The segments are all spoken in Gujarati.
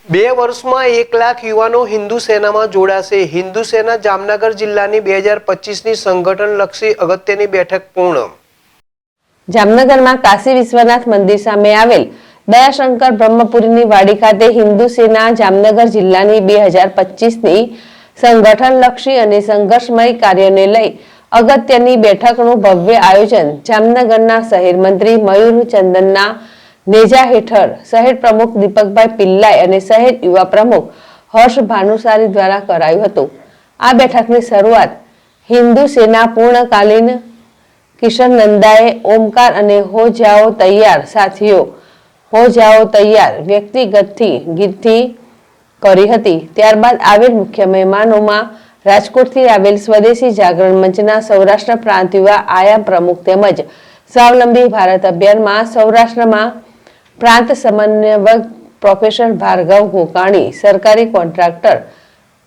2 વર્ષમાં 1 લાખ યુવાનો હિન્દુ સેનામાં જોડાશે। હિન્દુ સેના જામનગર જિલ્લાની 2025ની સંગઠનલક્ષી અગત્યની બેઠક પૂર્ણ। જામનગરમાં કાશી વિશ્વનાથ મંદિર સામે આવેલ દયાશંકર બ્રહ્મપુરીની વાડી ખાતે હિન્દુ સેના જામનગર જિલ્લાની 2025ની સંગઠનલક્ષી અને સંઘર્ષમય કાર્યને લઈ અગત્યની બેઠકનું ભવ્ય આયોજન જામનગરના શહેર મંત્રી મયુર ચંદનના નેજા હેઠળ શહેર પ્રમુખ દીપકભાઈ પિલ્લાઈ અને શહેર યુવા પ્રમુખ હર્ષ ભાનુશાલી દ્વારા કરાયું હતું। આ બેઠકની શરૂઆત હિન્દુ સેના પૂર્ણકાલીન કિશન નંદાએ ઓમકાર અને હો જાઓ તૈયાર સાથીઓ હો જાઓ તૈયાર વ્યક્તિગતથી ગીતથી કરી હતી। ત્યારબાદ આવેલ મુખ્ય મહેમાનોમાં રાજકોટથી આવેલ સ્વદેશી જાગરણ મંચના સૌરાષ્ટ્ર પ્રાંત યુવા આયામ પ્રમુખ તેમજ સ્વાવલંબી ભારત અભિયાનમાં સૌરાષ્ટ્રમાં પ્રાંત સમન્વયક પ્રોફેસર ભાર્ગવ ગોકાણી, સરકારી કોન્ટ્રાક્ટર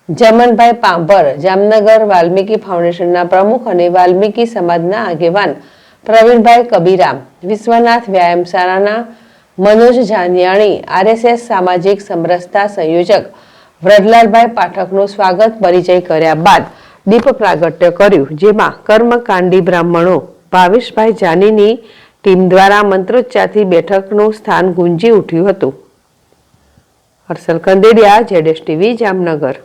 જમનભાઈ પાંભર, જામનગર વાલ્મીકી ફાઉન્ડેશનના પ્રમુખ અને વાલ્મીકી સમાજના આગેવાન પ્રવીણભાઈ કબીરામ, વિશ્વનાથ વ્યાયામશાળાના મનોજ જાનિયાણી, RSS સામાજિક સમરસતા સંયોજક વ્રજલાલભાઈ પાઠકનું સ્વાગત પરિચય કર્યા બાદ દીપ પ્રાગટ્ય કર્યું, જેમાં કર્મકાંડી બ્રાહ્મણો ભાવેશભાઈ જાનીની ટીમ દ્વારા મંત્રોચ્ચારથી બેઠકનું સ્થાન ગુંજી ઉઠ્યું હતું। હર્ષલ કંદેડિયા, ZSTV, જામનગર।